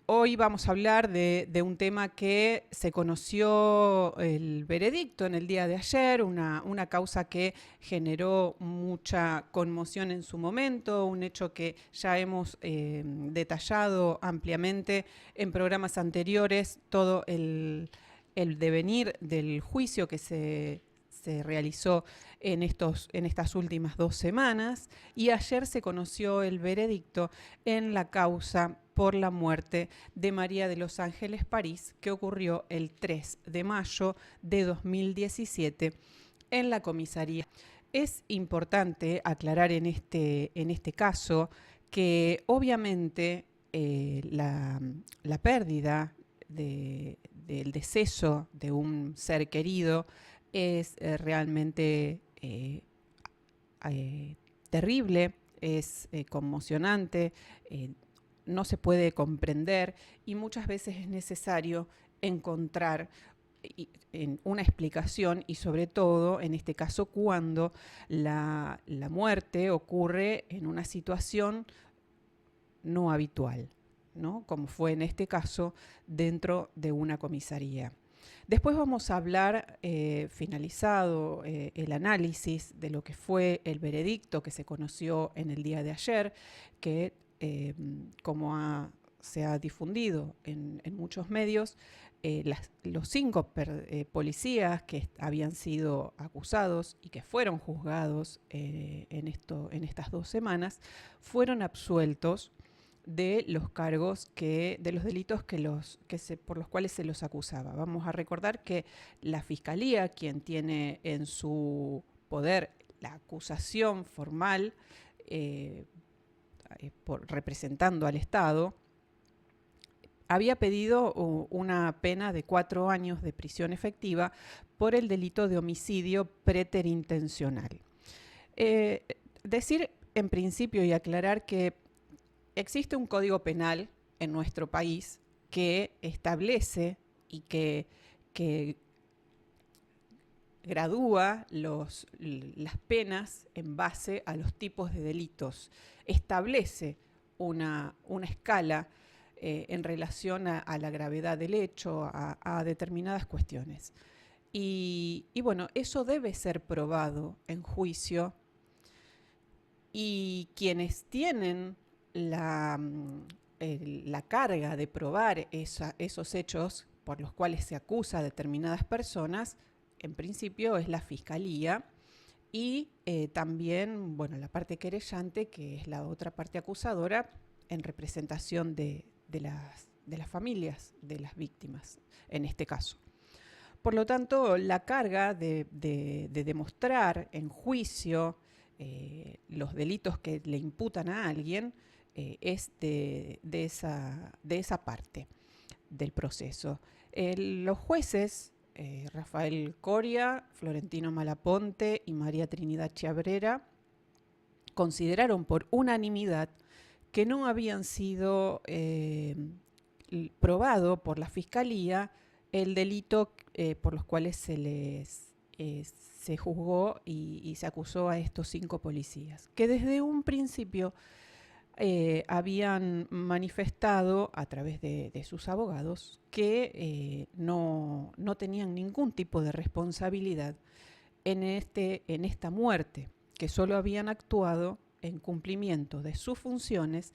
Hoy vamos a hablar de un tema que se conoció el veredicto en el día de ayer, una causa que generó mucha conmoción en su momento, un hecho que ya hemos detallado ampliamente en programas anteriores, todo el devenir del juicio que se realizó en estas últimas 2 semanas, y ayer se conoció el veredicto en la causa por la muerte de María de los Ángeles París, que ocurrió el 3 de mayo de 2017 en la comisaría. Es importante aclarar en este caso que obviamente la pérdida del deceso de un ser querido es realmente terrible, es conmocionante, no se puede comprender, y muchas veces es necesario encontrar en una explicación, y sobre todo en este caso cuando la muerte ocurre en una situación no habitual, ¿no? Como fue en este caso dentro de una comisaría. Después vamos a hablar, finalizado el análisis de lo que fue el veredicto que se conoció en el día de ayer, que como se ha difundido en muchos medios, los 5 policías que habían sido acusados y que fueron juzgados en estas 2 semanas fueron absueltos de los cargos de los delitos por los cuales se los acusaba. Vamos a recordar que la Fiscalía, quien tiene en su poder la acusación formal representando al Estado, había pedido una pena de 4 años de prisión efectiva por el delito de homicidio preterintencional. Decir en principio y aclarar que existe un código penal en nuestro país que establece y que gradúa las penas en base a los tipos de delitos. Establece una escala en relación a la gravedad del hecho, a determinadas cuestiones. Y bueno, eso debe ser probado en juicio, y quienes tienen la carga de probar esos hechos por los cuales se acusa a determinadas personas, en principio es la Fiscalía, y también, bueno, la parte querellante, que es la otra parte acusadora, en representación de las familias de las víctimas, en este caso. Por lo tanto, la carga de demostrar en juicio los delitos que le imputan a alguien es de esa parte del proceso. Los jueces, Rafael Coria, Florentino Malaponte y María Trinidad Chiabrera, consideraron por unanimidad que no habían sido probado por la Fiscalía el delito por los cuales se juzgó y se acusó a estos 5 policías, que desde un principio habían manifestado a través de sus abogados que no tenían ningún tipo de responsabilidad en esta muerte, que solo habían actuado en cumplimiento de sus funciones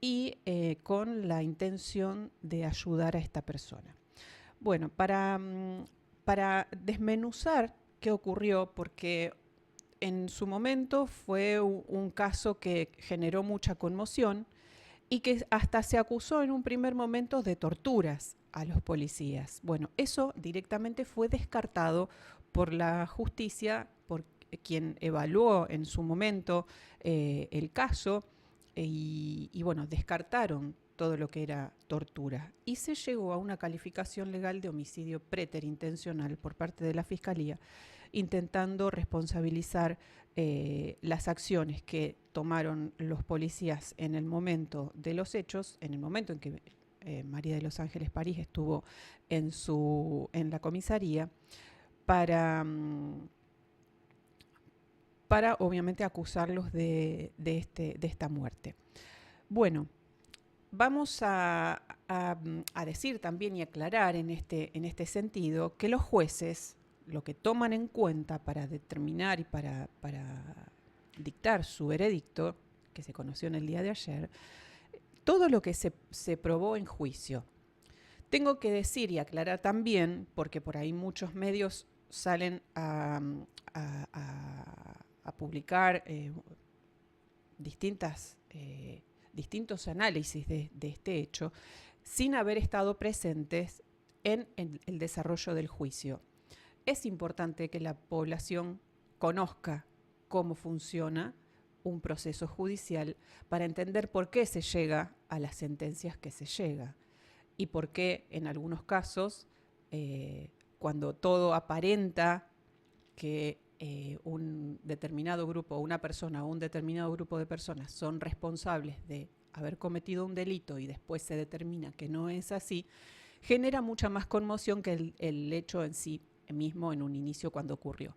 y con la intención de ayudar a esta persona. Bueno, para desmenuzar qué ocurrió, porque en su momento fue un caso que generó mucha conmoción y que hasta se acusó en un primer momento de torturas a los policías. Bueno, eso directamente fue descartado por la justicia, por quien evaluó en su momento el caso, y bueno, descartaron todo lo que era tortura, y se llegó a una calificación legal de homicidio preterintencional por parte de la Fiscalía, intentando responsabilizar las acciones que tomaron los policías en el momento de los hechos, en el momento en que María de los Ángeles París estuvo en la comisaría, para obviamente acusarlos de esta muerte. Bueno, vamos a decir también y aclarar en este sentido que los jueces lo que toman en cuenta para determinar y para dictar su veredicto, que se conoció en el día de ayer, todo lo que se probó en juicio. Tengo que decir y aclarar también, porque por ahí muchos medios salen a publicar distintos análisis de este hecho, sin haber estado presentes en el desarrollo del juicio. Es importante que la población conozca cómo funciona un proceso judicial para entender por qué se llega a las sentencias que se llega y por qué en algunos casos, cuando todo aparenta que un determinado grupo, una persona o un determinado grupo de personas son responsables de haber cometido un delito y después se determina que no es así, genera mucha más conmoción que el hecho en sí mismo en un inicio cuando ocurrió.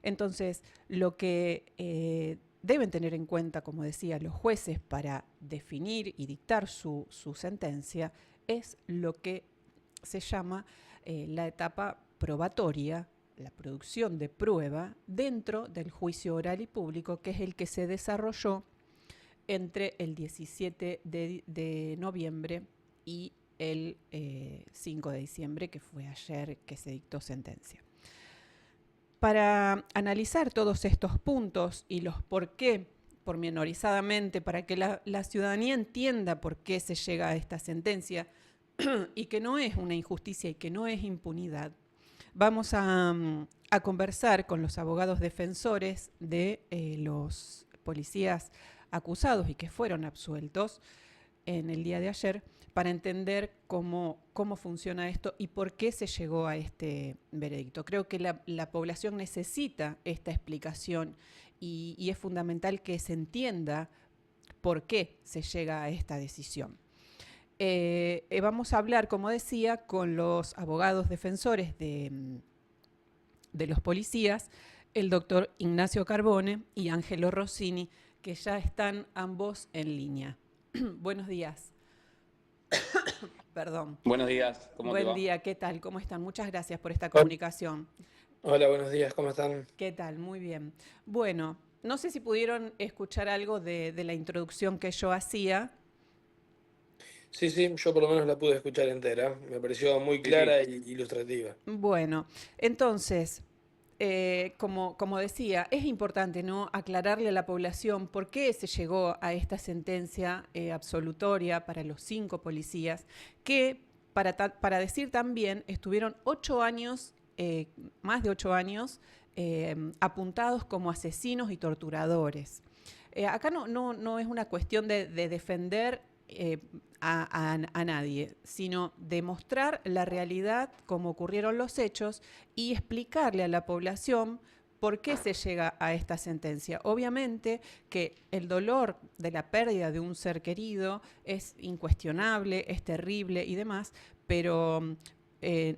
Entonces, lo que deben tener en cuenta, como decía, los jueces para definir y dictar su sentencia es lo que se llama la etapa probatoria, la producción de prueba dentro del juicio oral y público, que es el que se desarrolló entre el 17 de noviembre y el 5 de diciembre, que fue ayer que se dictó sentencia. Para analizar todos estos puntos y los por qué, pormenorizadamente, para que la ciudadanía entienda por qué se llega a esta sentencia y que no es una injusticia y que no es impunidad, vamos a conversar con los abogados defensores de los policías acusados y que fueron absueltos en el día de ayer para entender cómo funciona esto y por qué se llegó a este veredicto. Creo que la población necesita esta explicación y es fundamental que se entienda por qué se llega a esta decisión. Vamos a hablar, como decía, con los abogados defensores de los policías, el doctor Ignacio Carbone y Ángelo Rossini, que ya están ambos en línea. Buenos días. Perdón. Buenos días, ¿cómo te va? Buen día, ¿qué tal? ¿Cómo están? Muchas gracias por esta comunicación. Hola, buenos días, ¿cómo están? ¿Qué tal? Muy bien. Bueno, no sé si pudieron escuchar algo de la introducción que yo hacía. Sí, yo por lo menos la pude escuchar entera. Me pareció muy clara e ilustrativa. Bueno, entonces, como decía, es importante, ¿no?, aclararle a la población por qué se llegó a esta sentencia absolutoria para los 5 policías, que para decir también estuvieron 8 años, más de 8 años, apuntados como asesinos y torturadores. Acá no es una cuestión de defender a nadie, sino demostrar la realidad, cómo ocurrieron los hechos y explicarle a la población por qué se llega a esta sentencia. Obviamente que el dolor de la pérdida de un ser querido es incuestionable, es terrible y demás, pero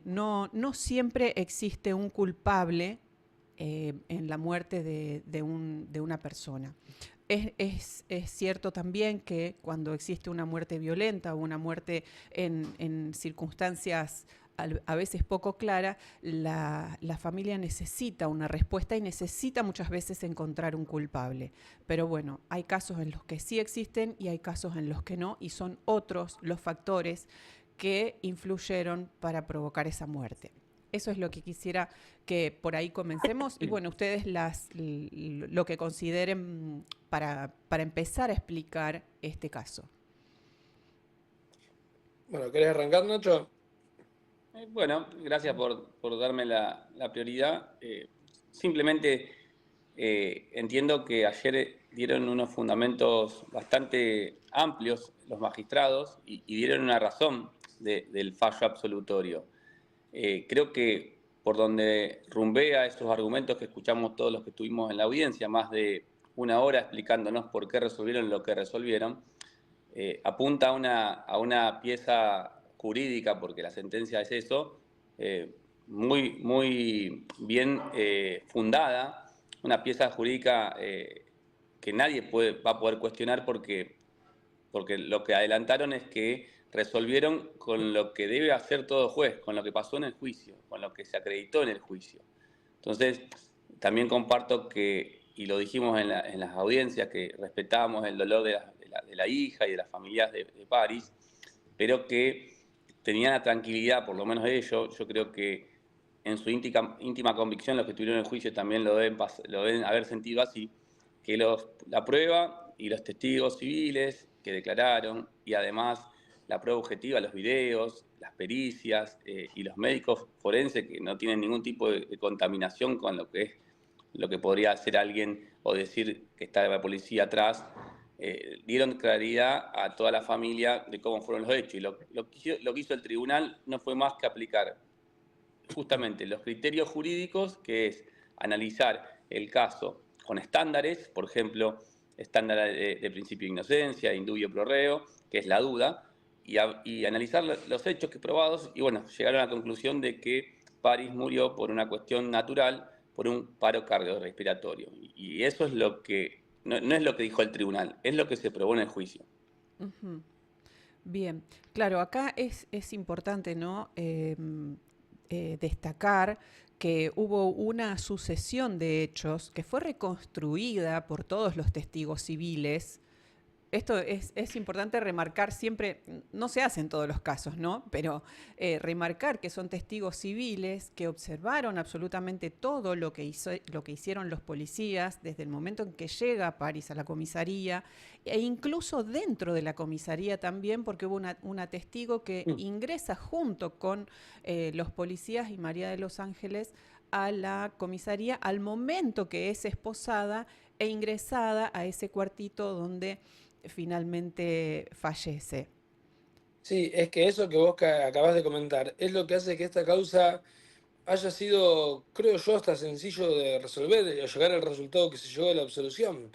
no siempre existe un culpable en la muerte de una persona. Es cierto también que cuando existe una muerte violenta o una muerte en circunstancias a veces poco claras, la familia necesita una respuesta y necesita muchas veces encontrar un culpable. Pero bueno, hay casos en los que sí existen y hay casos en los que no, y son otros los factores que influyeron para provocar esa muerte. Eso es lo que quisiera que por ahí comencemos. Y bueno, ustedes lo que consideren para empezar a explicar este caso. Bueno, ¿querés arrancar, Nacho? Bueno, gracias por darme la prioridad. Simplemente entiendo que ayer dieron unos fundamentos bastante amplios los magistrados y dieron una razón del fallo absolutorio. Creo que por donde rumbea esos argumentos que escuchamos todos los que estuvimos en la audiencia, más de una hora explicándonos por qué resolvieron lo que resolvieron, apunta a una pieza jurídica, porque la sentencia es eso, muy bien fundada, una pieza jurídica que nadie va a poder cuestionar porque porque lo que adelantaron es que resolvieron con lo que debe hacer todo juez, con lo que pasó en el juicio, con lo que se acreditó en el juicio. Entonces, también comparto que, y lo dijimos en las audiencias, que respetábamos el dolor de la hija y de las familias de Paris, pero que tenían la tranquilidad, por lo menos ellos, yo creo que en su íntima convicción, los que estuvieron en el juicio también lo deben haber sentido así, que la prueba y los testigos civiles que declararon, y además la prueba objetiva, los videos, las pericias y los médicos forenses que no tienen ningún tipo de contaminación con lo que es lo que podría hacer alguien o decir que está la policía atrás, dieron claridad a toda la familia de cómo fueron los hechos. Y lo que hizo el tribunal no fue más que aplicar justamente los criterios jurídicos, que es analizar el caso con estándares, por ejemplo, estándar de principio de inocencia, indubio pro reo, que es la duda, y analizar los hechos que probados, y bueno, llegaron a la conclusión de que Paris murió por una cuestión natural, por un paro cardiorrespiratorio. Y eso es lo que, no es lo que dijo el tribunal, es lo que se probó en el juicio. Ujú. Bien, claro, acá es importante, ¿no? Destacar que hubo una sucesión de hechos que fue reconstruida por todos los testigos civiles. Esto es importante remarcar siempre, no se hace en todos los casos, ¿no? Pero remarcar que son testigos civiles que observaron absolutamente todo lo que hicieron los policías desde el momento en que llega Paris a la comisaría e incluso dentro de la comisaría también, porque hubo una testigo que ingresa junto con los policías y María de los Ángeles a la comisaría al momento que es esposada e ingresada a ese cuartito donde finalmente fallece. Sí, es que eso que vos acabás de comentar es lo que hace que esta causa haya sido, creo yo, hasta sencillo de resolver y llegar al resultado que se llegó de la absolución.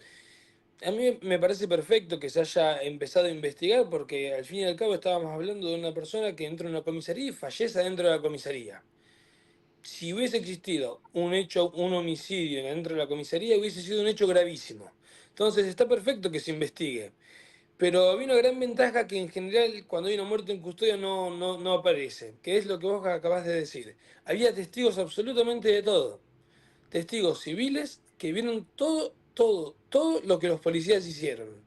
A mí me parece perfecto que se haya empezado a investigar porque al fin y al cabo estábamos hablando de una persona que entra en una comisaría y fallece dentro de la comisaría. Si hubiese existido un hecho, un homicidio dentro de la comisaría, hubiese sido un hecho gravísimo. Entonces está perfecto que se investigue. Pero había una gran ventaja que en general cuando hay una muerte en custodia no aparece, que es lo que vos acabás de decir. Había testigos absolutamente de todo. Testigos civiles que vieron todo lo que los policías hicieron.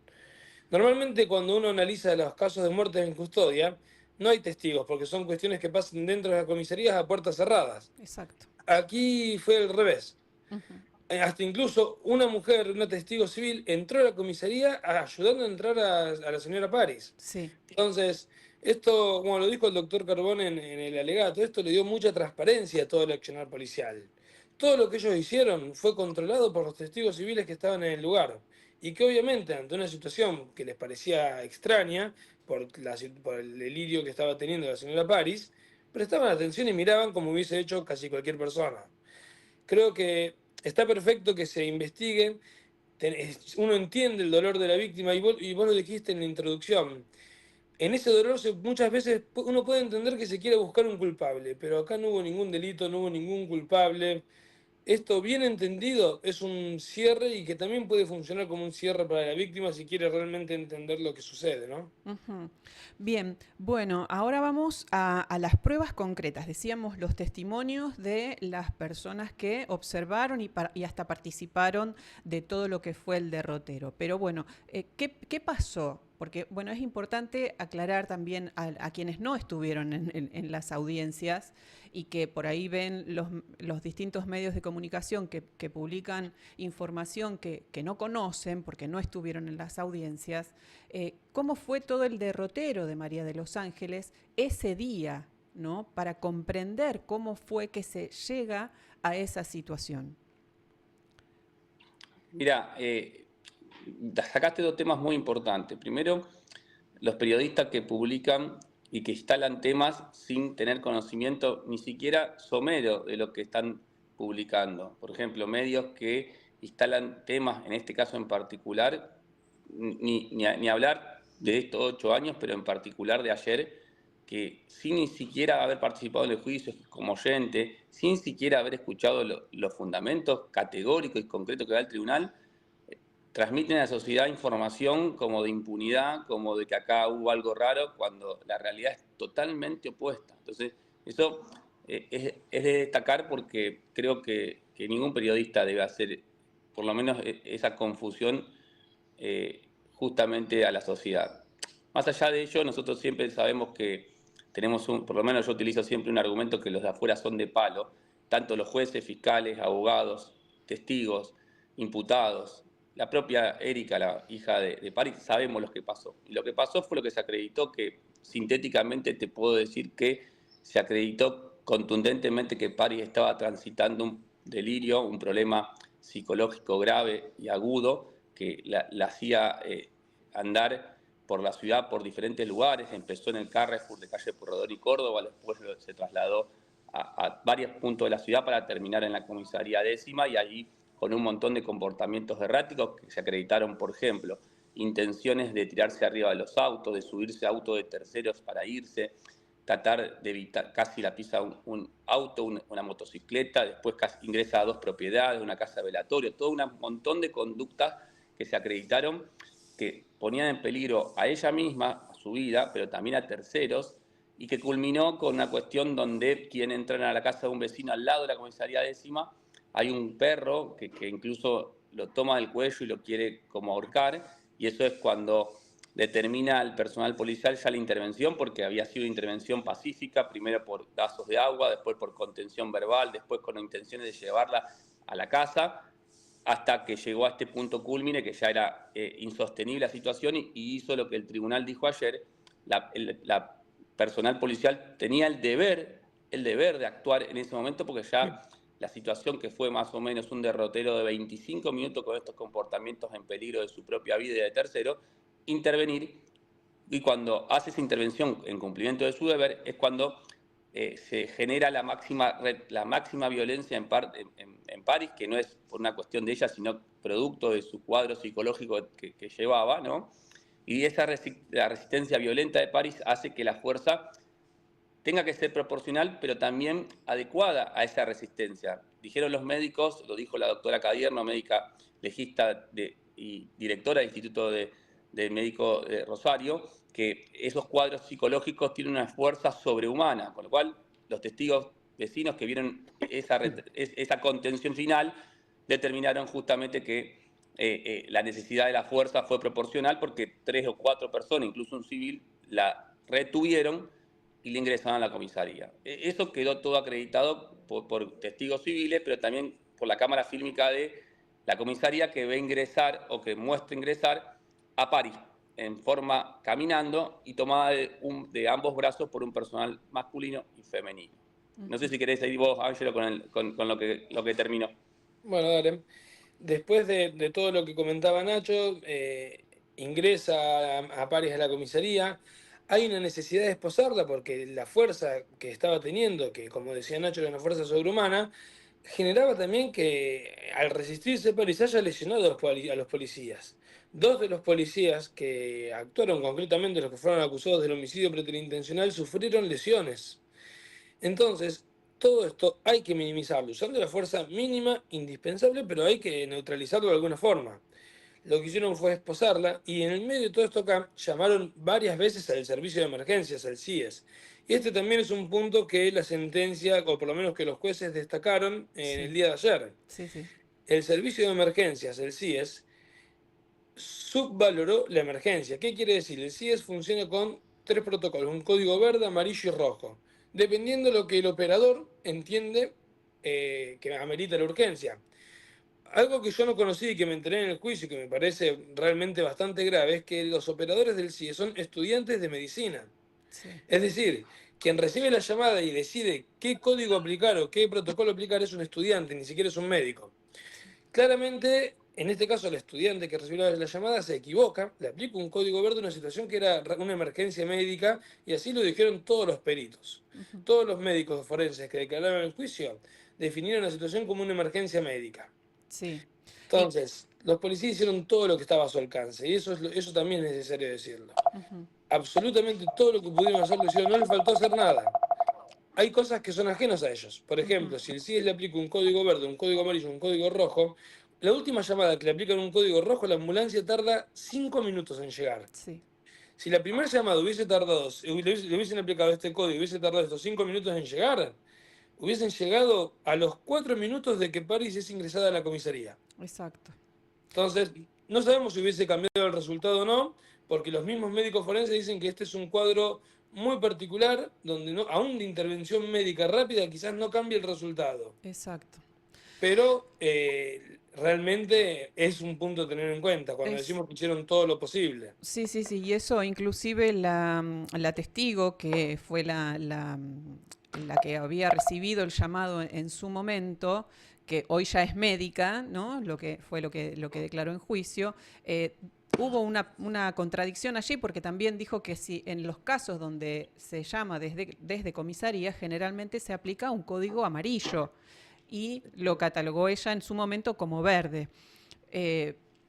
Normalmente cuando uno analiza los casos de muertes en custodia, no hay testigos, porque son cuestiones que pasan dentro de las comisarías a puertas cerradas. Exacto. Aquí fue al revés. Ujú. Hasta incluso una mujer, una testigo civil, entró a la comisaría ayudando a entrar a la señora Paris. Sí. Entonces, esto, como lo dijo el doctor Carbón en el alegato, esto le dio mucha transparencia a todo el accionar policial. Todo lo que ellos hicieron fue controlado por los testigos civiles que estaban en el lugar. Y que obviamente, ante una situación que les parecía extraña, por el delirio que estaba teniendo la señora Paris, prestaban atención y miraban como hubiese hecho casi cualquier persona. Creo que está perfecto que se investigue. Uno entiende el dolor de la víctima y vos lo dijiste en la introducción. En ese dolor muchas veces uno puede entender que se quiere buscar un culpable, pero acá no hubo ningún delito, no hubo ningún culpable. Esto bien entendido es un cierre y que también puede funcionar como un cierre para la víctima si quiere realmente entender lo que sucede, ¿no? Ujú. Bien, bueno, ahora vamos a las pruebas concretas. Decíamos los testimonios de las personas que observaron y hasta participaron de todo lo que fue el derrotero. Pero bueno, ¿qué pasó? Porque bueno, es importante aclarar también a quienes no estuvieron en las audiencias y que por ahí ven los distintos medios de comunicación que publican información que no conocen porque no estuvieron en las audiencias. ¿Cómo fue todo el derrotero de María de los Ángeles ese día, ¿no? Para comprender cómo fue que se llega a esa situación. Mira, sacaste dos temas muy importantes. Primero, los periodistas que publican y que instalan temas sin tener conocimiento ni siquiera somero de lo que están publicando. Por ejemplo, medios que instalan temas, en este caso en particular, ni hablar de estos 8 años, pero en particular de ayer, que sin ni siquiera haber participado en el juicio como oyente, sin siquiera haber escuchado los fundamentos categóricos y concretos que da el tribunal, transmiten a la sociedad información como de impunidad, como de que acá hubo algo raro, cuando la realidad es totalmente opuesta. Entonces, eso es de destacar porque creo que ningún periodista debe hacer, por lo menos, esa confusión justamente a la sociedad. Más allá de ello, nosotros siempre sabemos que tenemos por lo menos yo utilizo siempre un argumento que los de afuera son de palo, tanto los jueces, fiscales, abogados, testigos, imputados. La propia Erika, la hija de Paris, sabemos lo que pasó. Y lo que pasó fue lo que se acreditó, que sintéticamente te puedo decir que se acreditó contundentemente que Paris estaba transitando un delirio, un problema psicológico grave y agudo que la hacía andar por la ciudad, por diferentes lugares. Empezó en el Carrefour de calle Pueyrredón y Córdoba, después se trasladó a varios puntos de la ciudad para terminar en la comisaría 10ª y allí con un montón de comportamientos erráticos que se acreditaron, por ejemplo, intenciones de tirarse arriba de los autos, de subirse a autos de terceros para irse, tratar de evitar, casi la pisa un auto, una motocicleta, después casi ingresa a 2 propiedades, una casa de velatorio, todo un montón de conductas que se acreditaron que ponían en peligro a ella misma, a su vida, pero también a terceros, y que culminó con una cuestión donde quien entra a la casa de un vecino al lado de la comisaría 10ª, hay un perro que incluso lo toma del cuello y lo quiere como ahorcar, y eso es cuando determina al personal policial ya la intervención, porque había sido intervención pacífica, primero por vasos de agua, después por contención verbal, después con intenciones de llevarla a la casa, hasta que llegó a este punto cúlmine que ya era insostenible la situación y hizo lo que el tribunal dijo ayer. La personal policial tenía el deber de actuar en ese momento porque ya la situación, que fue más o menos un derrotero de 25 minutos con estos comportamientos en peligro de su propia vida y de tercero, intervenir, y cuando hace esa intervención en cumplimiento de su deber es cuando se genera la máxima violencia en Paris, que no es por una cuestión de ella, sino producto de su cuadro psicológico que llevaba, ¿no? Y la resistencia violenta de Paris hace que la fuerza tenga que ser proporcional, pero también adecuada a esa resistencia. Dijeron los médicos, lo dijo la doctora Cadierno, médica legista y directora del Instituto de Médico de Rosario, que esos cuadros psicológicos tienen una fuerza sobrehumana, con lo cual los testigos vecinos que vieron esa contención final determinaron justamente que la necesidad de la fuerza fue proporcional porque 3 o 4 personas, incluso un civil, la retuvieron y le ingresaron a la comisaría. Eso quedó todo acreditado por testigos civiles, pero también por la cámara fílmica de la comisaría, que ve ingresar o que muestra ingresar a Paris en forma caminando y tomada de ambos brazos por un personal masculino y femenino. No sé si querés ir vos, Ángelo, con lo que terminó. Bueno, dale. Después de todo lo que comentaba Nacho, ingresa a Paris a la comisaría. Hay una necesidad de esposarla porque la fuerza que estaba teniendo, que como decía Nacho era una fuerza sobrehumana, generaba también que al resistirse Paris haya lesionado a los policías. 2 de los policías que actuaron concretamente, los que fueron acusados del homicidio preterintencional, sufrieron lesiones. Entonces, todo esto hay que minimizarlo, usando la fuerza mínima indispensable, pero hay que neutralizarlo de alguna forma. Lo que hicieron fue esposarla y en el medio de todo esto acá llamaron varias veces al servicio de emergencias, al CIES. Y este también es un punto que la sentencia, o por lo menos que los jueces destacaron en el día de ayer. Sí, sí. El servicio de emergencias, el CIES, subvaloró la emergencia. ¿Qué quiere decir? El CIES funciona con 3 protocolos, un código verde, amarillo y rojo, dependiendo de lo que el operador entiende que amerita la urgencia. Algo que yo no conocí y que me enteré en el juicio y que me parece realmente bastante grave es que los operadores del CIE son estudiantes de medicina. Sí. Es decir, quien recibe la llamada y decide qué código aplicar o qué protocolo aplicar es un estudiante, ni siquiera es un médico. Claramente, en este caso, el estudiante que recibió la llamada se equivoca, le aplica un código verde a una situación que era una emergencia médica y así lo dijeron todos los peritos. Todos los médicos forenses que declararon el juicio definieron la situación como una emergencia médica. Sí. Entonces, los policías hicieron todo lo que estaba a su alcance y eso también es necesario decirlo. Absolutamente todo lo que pudieron hacer lo hicieron, no les faltó hacer nada. Hay cosas que son ajenas a ellos. Por ejemplo, si el CIES le aplica un código verde, un código amarillo, un código rojo, la última llamada que le aplican un código rojo, la ambulancia tarda 5 minutos en llegar. Sí, Si la primera llamada hubiese tardado, le hubiesen aplicado este código, hubiese tardado estos 5 minutos en llegar, hubiesen llegado a los 4 minutos de que Paris es ingresada a la comisaría. exacto. Entonces, no sabemos si hubiese cambiado el resultado o no, porque los mismos médicos forenses dicen que este es un cuadro muy particular, donde no, aún de intervención médica rápida quizás no cambie el resultado. Exacto. Pero realmente es un punto a tener en cuenta cuando Es, decimos que hicieron todo lo posible. sí, sí, sí, y eso inclusive la testigo, que fue la que había recibido el llamado en su momento, que hoy ya es médica, ¿no? Lo que fue lo que declaró en juicio. Hubo una contradicción allí porque también dijo que si en los casos donde se llama desde comisaría, generalmente se aplica un código amarillo y lo catalogó ella en su momento como verde.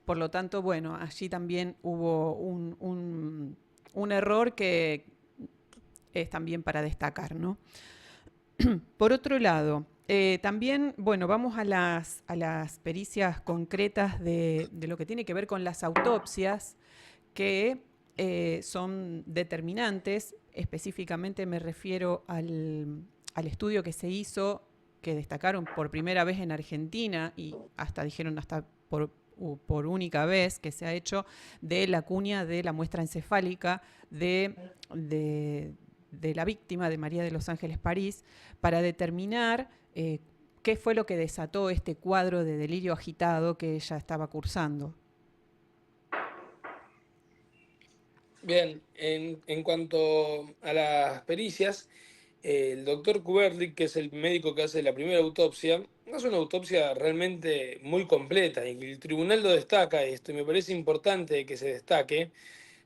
Por lo tanto, bueno, allí también hubo un error que es también para destacar, ¿no? Por otro lado, también, bueno, vamos a las pericias concretas de lo que tiene que ver con las autopsias, que son determinantes. Específicamente me refiero al estudio que se hizo, que destacaron por primera vez en Argentina y hasta dijeron hasta por única vez que se ha hecho, de la cuña de la muestra encefálica de la víctima de María de los Ángeles París, para determinar qué fue lo que desató este cuadro de delirio agitado que ella estaba cursando. Bien, en cuanto a las pericias, el doctor Kuberlik, que es el médico que hace la primera autopsia, hace una autopsia realmente muy completa y el tribunal lo destaca esto y me parece importante que se destaque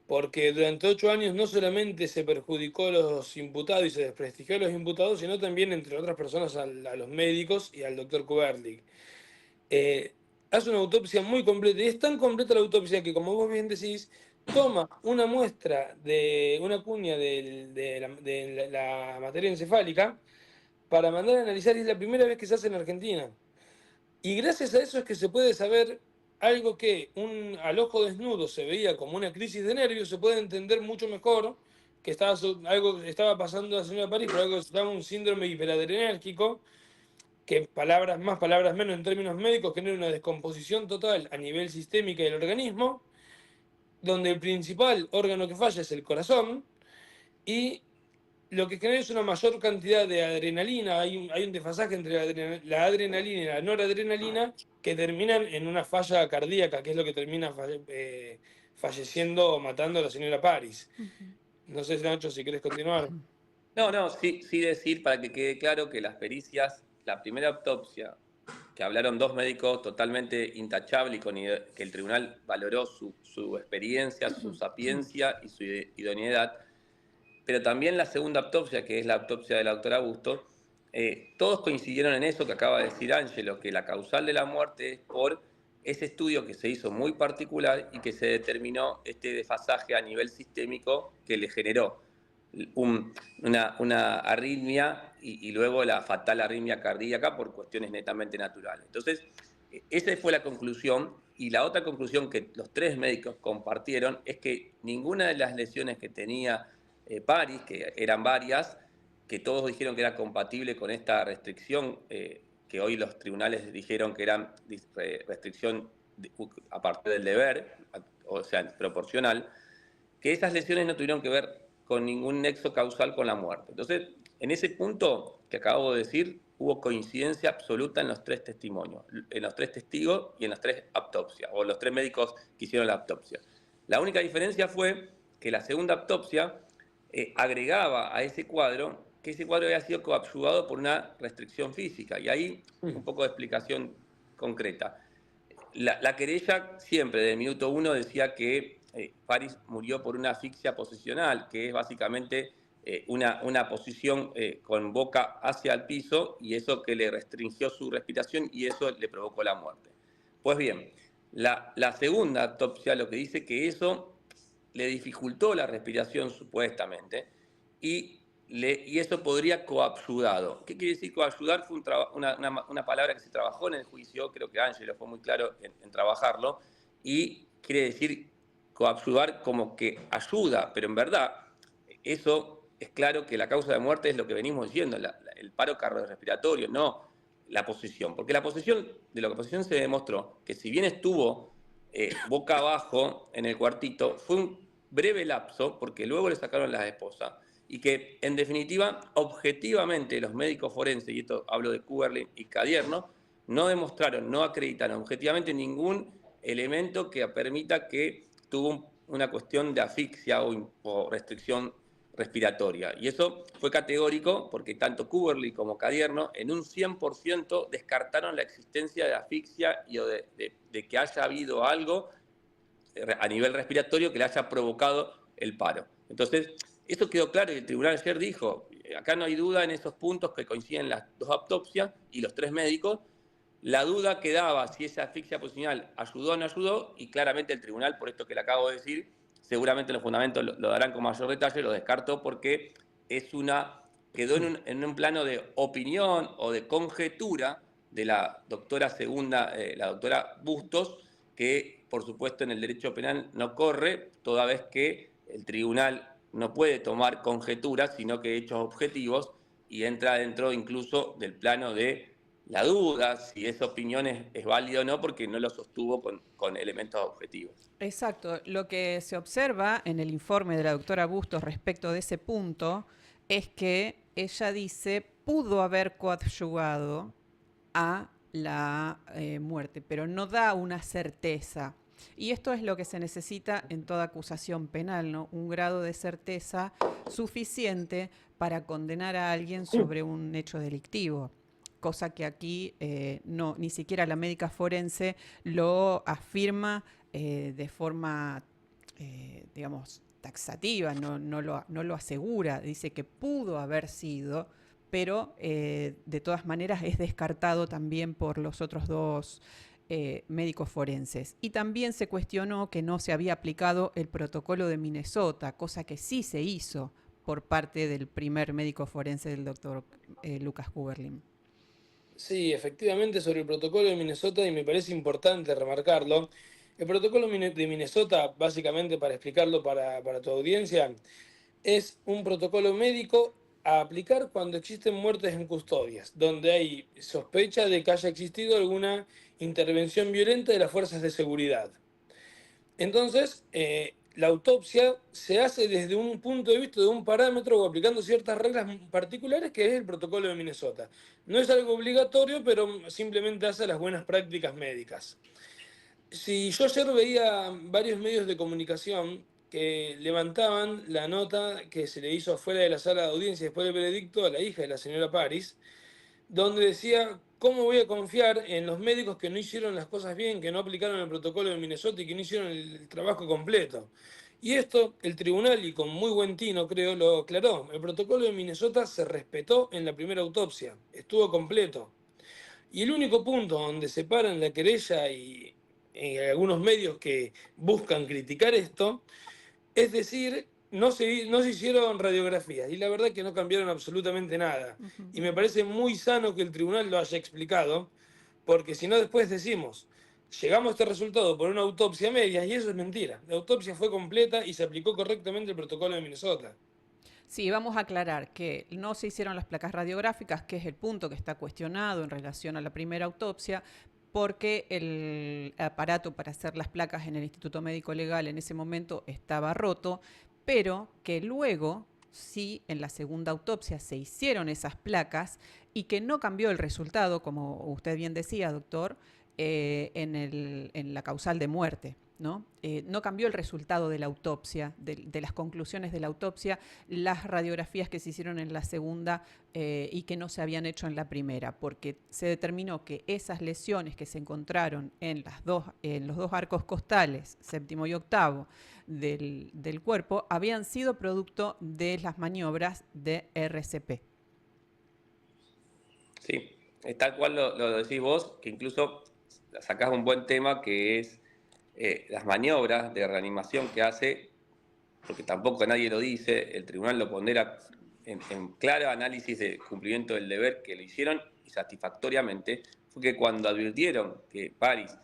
porque durante 8 años no solamente se perjudicó a los imputados y se desprestigió a los imputados, sino también, entre otras personas, a los médicos y al doctor Kuberlik. Eh, Hace una autopsia muy completa y es tan completa la autopsia que, como vos bien decís, toma una muestra de una cuña de la materia encefálica para mandar a analizar y es la primera vez que se hace en Argentina. Y gracias a eso es que se puede saber algo que al ojo desnudo se veía como una crisis de nervios, se puede entender mucho mejor que algo estaba pasando a la señora París por algo que se llama un síndrome hiperadrenérgico, que palabras más, palabras menos en términos médicos genera una descomposición total a nivel sistémico del organismo, donde el principal órgano que falla es el corazón, y lo que genera es una mayor cantidad de adrenalina, hay un desfasaje entre la adrenalina y la noradrenalina que terminan en una falla cardíaca, que es lo que termina falleciendo o matando a la señora Paris. No sé, Nacho, si querés continuar. No, sí decir para que quede claro que las pericias, la primera autopsia, que hablaron dos médicos totalmente intachables y que el tribunal valoró su experiencia, su sapiencia y su idoneidad, pero también la segunda autopsia, que es la autopsia del doctor Augusto, todos coincidieron en eso que acaba de decir Ángelo, que la causal de la muerte es por ese estudio que se hizo muy particular y que se determinó este desfasaje a nivel sistémico que le generó una arritmia y luego la fatal arritmia cardíaca por cuestiones netamente naturales. Entonces, esa fue la conclusión. Y la otra conclusión que los tres médicos compartieron es que ninguna de las lesiones que tenía Paris, que eran varias, que todos dijeron que era compatible con esta restricción, que hoy los tribunales dijeron que eran restricción a partir del deber, o sea, proporcional, que esas lesiones no tuvieron que ver con ningún nexo causal con la muerte. Entonces, en ese punto que acabo de decir, hubo coincidencia absoluta en los tres testimonios, en los tres testigos y en las tres autopsias, o los tres médicos que hicieron la autopsia. La única diferencia fue que la segunda autopsia agregaba a ese cuadro que ese cuadro había sido coadyuvado por una restricción física. Y ahí un poco de explicación concreta. La querella siempre, desde el minuto uno, decía que Paris murió por una asfixia posicional, que es básicamente una posición con boca hacia el piso y eso que le restringió su respiración y eso le provocó la muerte. Pues bien, la segunda autopsia lo que dice que eso le dificultó la respiración supuestamente y y eso podría coadyuvado. ¿Qué quiere decir coadyudar? Fue una palabra que se trabajó en el juicio, creo que Ángelo fue muy claro en trabajarlo, y quiere decir coadyuvar como que ayuda, pero en verdad eso es claro que la causa de muerte es lo que venimos diciendo, el paro cardiorrespiratorio, no la posición. Porque de la posición se demostró que si bien estuvo boca abajo en el cuartito, fue un breve lapso, porque luego le sacaron las esposas, y que en definitiva, objetivamente, los médicos forenses, y esto hablo de Kuberlin y Cadierno, no demostraron, no acreditaron objetivamente ningún elemento que permita que tuvo una cuestión de asfixia o restricción respiratoria. Y eso fue categórico porque tanto Kuberly como Cadierno en un 100% descartaron la existencia de asfixia y de que haya habido algo a nivel respiratorio que le haya provocado el paro. Entonces, eso quedó claro y el tribunal ayer dijo, acá no hay duda en esos puntos que coinciden las dos autopsias y los tres médicos. La duda quedaba si esa asfixia posicional ayudó o no ayudó, y claramente el tribunal, por esto que le acabo de decir, seguramente los fundamentos lo darán con mayor detalle, lo descartó porque quedó en un plano de opinión o de conjetura de la doctora segunda, la doctora Bustos, que por supuesto en el derecho penal no corre, toda vez que el tribunal no puede tomar conjeturas, sino que hechos objetivos, y entra dentro incluso del plano de la duda si esa opinión es válida o no, porque no lo sostuvo con elementos objetivos. Exacto. Lo que se observa en el informe de la doctora Bustos respecto de ese punto es que ella dice pudo haber coadyuvado a la muerte, pero no da una certeza. Y esto es lo que se necesita en toda acusación penal, ¿no? Un grado de certeza suficiente para condenar a alguien sobre un hecho delictivo. Cosa que aquí no, ni siquiera la médica forense lo afirma de forma, digamos, taxativa, no lo asegura, dice que pudo haber sido, pero de todas maneras es descartado también por los otros dos médicos forenses. Y también se cuestionó que no se había aplicado el protocolo de Minnesota, cosa que sí se hizo por parte del primer médico forense del doctor Lucas Kuberlin. Sí, efectivamente, sobre el protocolo de Minnesota, y me parece importante remarcarlo. El protocolo de Minnesota, básicamente para explicarlo para tu audiencia, es un protocolo médico a aplicar cuando existen muertes en custodias, donde hay sospecha de que haya existido alguna intervención violenta de las fuerzas de seguridad. Entonces, la autopsia se hace desde un punto de vista de un parámetro o aplicando ciertas reglas particulares que es el protocolo de Minnesota. No es algo obligatorio, pero simplemente hace las buenas prácticas médicas. Si yo ayer veía varios medios de comunicación que levantaban la nota que se le hizo afuera de la sala de audiencia después del veredicto a la hija de la señora Paris, donde decía, ¿cómo voy a confiar en los médicos que no hicieron las cosas bien, que no aplicaron el protocolo de Minnesota y que no hicieron el trabajo completo? Y esto el tribunal, y con muy buen tino creo, lo aclaró. El protocolo de Minnesota se respetó en la primera autopsia, estuvo completo. Y el único punto donde se paran la querella y algunos medios que buscan criticar esto, es decir, no se hicieron radiografías y la verdad que no cambiaron absolutamente nada. Uh-huh. Y me parece muy sano que el tribunal lo haya explicado, porque si no después decimos, llegamos a este resultado por una autopsia media y eso es mentira. La autopsia fue completa y se aplicó correctamente el protocolo de Minnesota. Sí, vamos a aclarar que no se hicieron las placas radiográficas, que es el punto que está cuestionado en relación a la primera autopsia, porque el aparato para hacer las placas en el Instituto Médico Legal en ese momento estaba roto, pero que luego sí en la segunda autopsia se hicieron esas placas y que no cambió el resultado, como usted bien decía, doctor, en la causal de muerte. No cambió el resultado de la autopsia, de las conclusiones de la autopsia, las radiografías que se hicieron en la segunda y que no se habían hecho en la primera, porque se determinó que esas lesiones que se encontraron en los dos arcos costales, séptimo y octavo, del cuerpo, habían sido producto de las maniobras de RCP. Sí, es tal cual lo decís vos, que incluso sacás un buen tema que es las maniobras de reanimación que hace, porque tampoco nadie lo dice, el tribunal lo pondera en claro análisis de cumplimiento del deber que lo hicieron y satisfactoriamente, fue que cuando advirtieron que París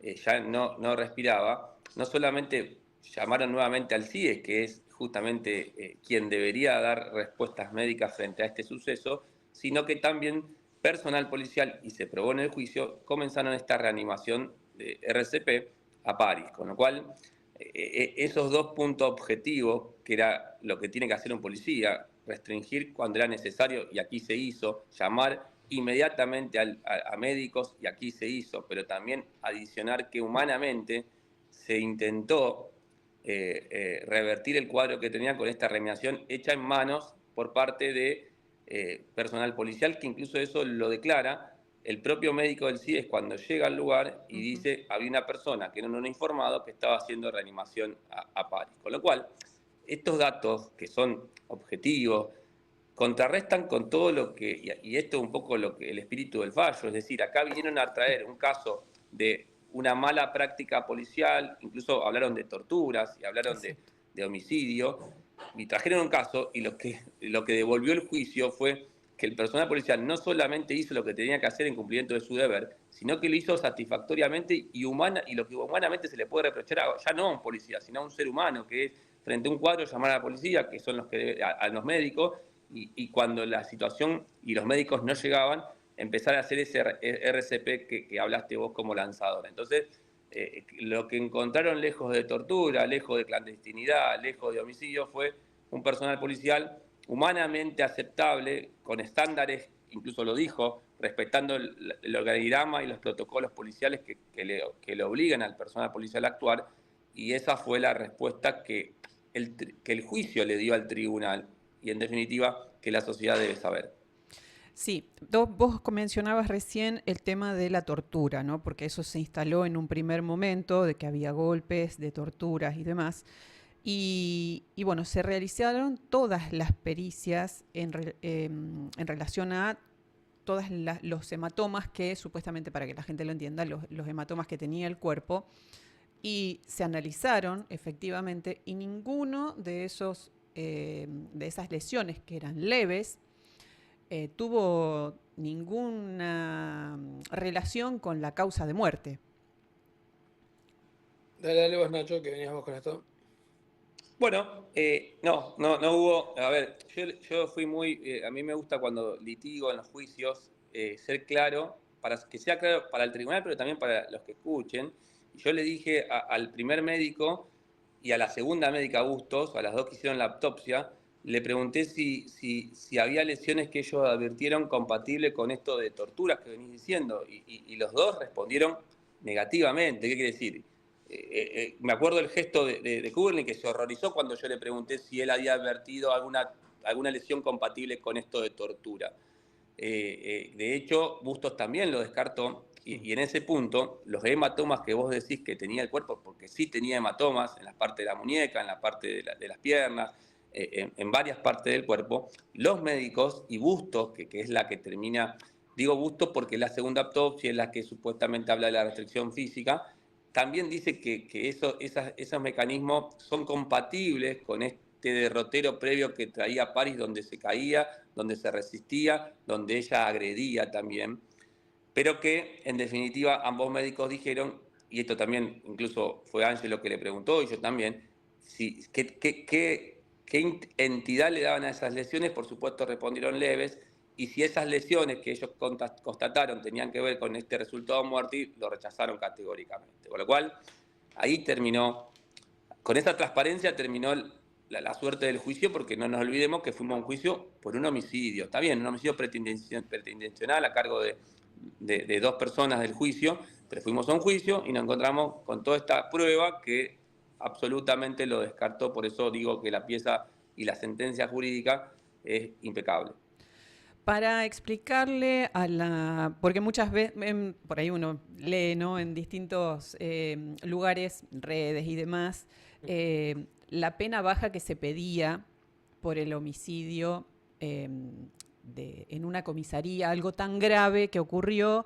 ya no respiraba, no solamente llamaron nuevamente al CIES, que es justamente quien debería dar respuestas médicas frente a este suceso, sino que también personal policial, y se probó en el juicio, comenzaron esta reanimación de RCP a París, con lo cual esos dos puntos objetivos, que era lo que tiene que hacer un policía, restringir cuando era necesario, y aquí se hizo, llamar inmediatamente a médicos, y aquí se hizo, pero también adicionar que humanamente se intentó revertir el cuadro que tenía con esta reanimación hecha en manos por parte de personal policial, que incluso eso lo declara el propio médico del CIES cuando llega al lugar y dice, había una persona que no nos ha informado que estaba haciendo reanimación a París. Con lo cual, estos datos, que son objetivos, contrarrestan con todo lo que, y esto es un poco lo que el espíritu del fallo, es decir, acá vinieron a traer un caso de una mala práctica policial, incluso hablaron de torturas y hablaron de homicidio, y trajeron un caso, y lo que devolvió el juicio fue que el personal policial no solamente hizo lo que tenía que hacer en cumplimiento de su deber, sino que lo hizo satisfactoriamente y lo que humanamente se le puede reprochar ya no a un policía, sino a un ser humano, que es frente a un cuadro llamar a la policía, que son los que a los médicos, y cuando la situación y los médicos no llegaban, empezar a hacer ese RCP que hablaste vos como lanzadora. Entonces, lo que encontraron lejos de tortura, lejos de clandestinidad, lejos de homicidio, fue un personal policial humanamente aceptable, con estándares, incluso lo dijo, respetando el organigrama y los protocolos policiales que le obligan al personal policial a actuar, y esa fue la respuesta que el juicio le dio al tribunal, y en definitiva que la sociedad debe saber. Sí, vos mencionabas recién el tema de la tortura, ¿no? Porque eso se instaló en un primer momento, de que había golpes, de torturas y demás. Y bueno, se realizaron todas las pericias en relación a todos los hematomas que, supuestamente, para que la gente lo entienda, los hematomas que tenía el cuerpo, y se analizaron efectivamente, y ninguno de esas lesiones que eran leves tuvo ninguna relación con la causa de muerte. Dale vos, Nacho, que venías vos con esto. Bueno, no hubo, a ver, yo fui muy, a mí me gusta cuando litigo en los juicios ser claro, para que sea claro para el tribunal, pero también para los que escuchen. Y yo le dije al primer médico y a la segunda médica Bustos, a las dos que hicieron la autopsia, le pregunté si había lesiones que ellos advirtieron compatibles con esto de torturas que venís diciendo, y los dos respondieron negativamente. ¿Qué quiere decir? Me acuerdo el gesto de Kubernetes, que se horrorizó cuando yo le pregunté si él había advertido alguna lesión compatible con esto de tortura. De hecho, Bustos también lo descartó, y en ese punto, los hematomas que vos decís que tenía el cuerpo, porque sí tenía hematomas en la parte de la muñeca, en la parte de las piernas, en varias partes del cuerpo, los médicos y Bustos, que es la que termina, digo Bustos porque la segunda autopsia es la que supuestamente habla de la restricción física, también dice que esos mecanismos son compatibles con este derrotero previo que traía París, donde se caía, donde se resistía, donde ella agredía también, pero que en definitiva ambos médicos dijeron, y esto también incluso fue Ángelo que le preguntó, y yo también, qué entidad le daban a esas lesiones. Por supuesto respondieron leves, y si esas lesiones que ellos constataron tenían que ver con este resultado muerto, lo rechazaron categóricamente. Con lo cual, ahí terminó, con esa transparencia terminó la suerte del juicio, porque no nos olvidemos que fuimos a un juicio por un homicidio. Está bien, un homicidio preterintencional a cargo de dos personas del juicio, pero fuimos a un juicio y nos encontramos con toda esta prueba que absolutamente lo descartó. Por eso digo que la pieza y la sentencia jurídica es impecable. Para explicarle porque muchas veces, por ahí uno lee, ¿no?, en distintos lugares, redes y demás, la pena baja que se pedía por el homicidio en una comisaría algo tan grave que ocurrió,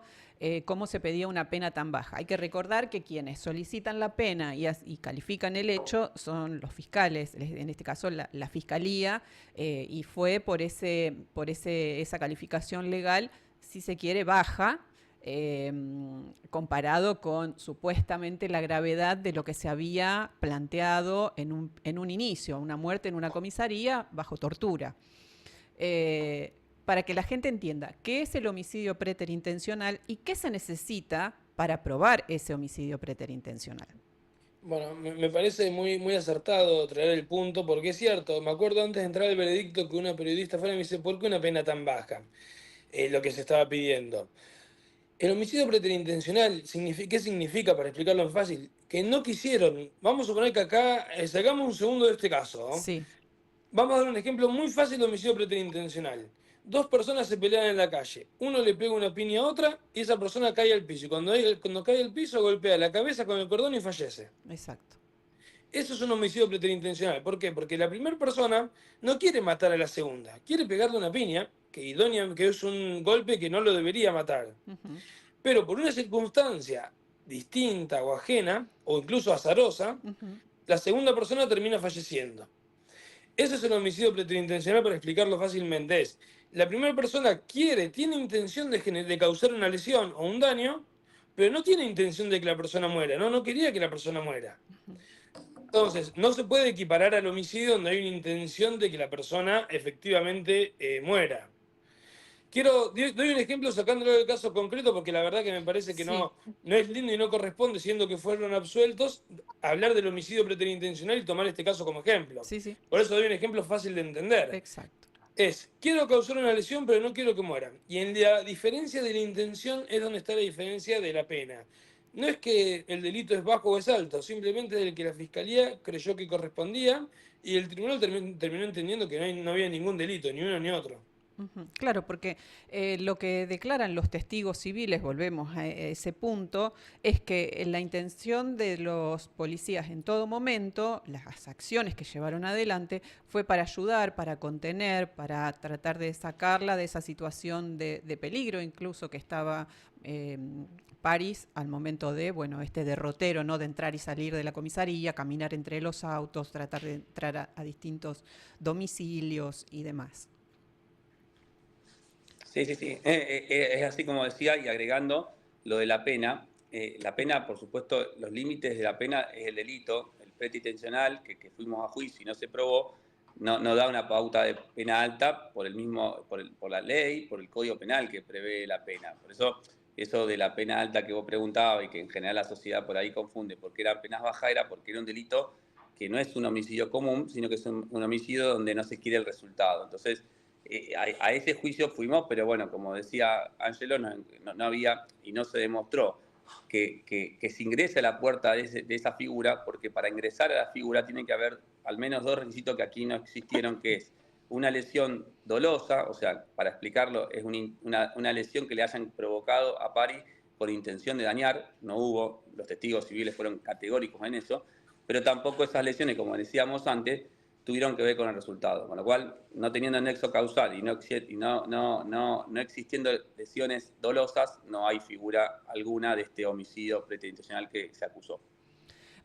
cómo se pedía una pena tan baja. Hay que recordar que quienes solicitan la pena y califican el hecho son los fiscales, en este caso la Fiscalía, y fue por esa calificación legal, si se quiere, baja, comparado con supuestamente la gravedad de lo que se había planteado en un inicio, una muerte en una comisaría bajo tortura. Para que la gente entienda qué es el homicidio preterintencional y qué se necesita para probar ese homicidio preterintencional. Bueno, me parece muy acertado traer el punto, porque es cierto, me acuerdo antes de entrar al veredicto que una periodista fuera y me dice, ¿por qué una pena tan baja? Lo que se estaba pidiendo. El homicidio preterintencional, ¿qué significa, para explicarlo en fácil? Que no quisieron, vamos a suponer que acá, sacamos un segundo de este caso, ¿no? Sí. Vamos a dar un ejemplo muy fácil de homicidio preterintencional. Dos personas se pelean en la calle, uno le pega una piña a otra y esa persona cae al piso. Y cuando cae al piso golpea la cabeza con el cordón y fallece. Exacto. Eso es un homicidio preterintencional. ¿Por qué? Porque la primera persona no quiere matar a la segunda, quiere pegarle una piña, que es un golpe que no lo debería matar. Uh-huh. Pero por una circunstancia distinta o ajena, o incluso azarosa, Uh-huh. la segunda persona termina falleciendo. Eso es el homicidio preterintencional, para explicarlo fácilmente. Es, la primera persona tiene intención de causar una lesión o un daño, pero no tiene intención de que la persona muera, no quería que la persona muera. Entonces, no se puede equiparar al homicidio donde hay una intención de que la persona efectivamente muera. Doy un ejemplo sacándolo del caso concreto, porque la verdad que me parece que Sí. no es lindo y no corresponde, siendo que fueron absueltos, hablar del homicidio preterintencional y tomar este caso como ejemplo. Sí, sí. Por eso doy un ejemplo fácil de entender. Exacto. Quiero causar una lesión, pero no quiero que mueran. Y en la diferencia de la intención es donde está la diferencia de la pena. No es que el delito es bajo o es alto, simplemente es el que la fiscalía creyó que correspondía y el tribunal terminó entendiendo que no había ningún delito, ni uno ni otro. Uh-huh. Claro, porque lo que declaran los testigos civiles, volvemos a ese punto, es que la intención de los policías en todo momento, las acciones que llevaron adelante, fue para ayudar, para contener, para tratar de sacarla de esa situación de peligro, incluso que estaba París al momento de, bueno, este derrotero, ¿no? De entrar y salir de la comisaría, caminar entre los autos, tratar de entrar a distintos domicilios y demás. Sí, sí, sí. Es así como decía, y agregando lo de la pena, por supuesto, los límites de la pena es el delito, el preterintencional, que fuimos a juicio y no se probó, no da una pauta de pena alta por la ley, por el Código Penal que prevé la pena. Por eso de la pena alta que vos preguntabas y que en general la sociedad por ahí confunde, porque eran penas bajas, era porque era un delito que no es un homicidio común, sino que es un homicidio donde no se quiere el resultado. Entonces, a ese juicio fuimos, pero bueno, como decía Angelo, no había y no se demostró que se ingrese a la puerta de esa figura, porque para ingresar a la figura tiene que haber al menos dos requisitos que aquí no existieron, que es una lesión dolosa, o sea, para explicarlo, es una lesión que le hayan provocado a Pari por intención de dañar, no hubo, los testigos civiles fueron categóricos en eso, pero tampoco esas lesiones, como decíamos antes, tuvieron que ver con el resultado, con lo cual, no teniendo nexo causal y no existiendo lesiones dolosas, no hay figura alguna de este homicidio preterintencional que se acusó.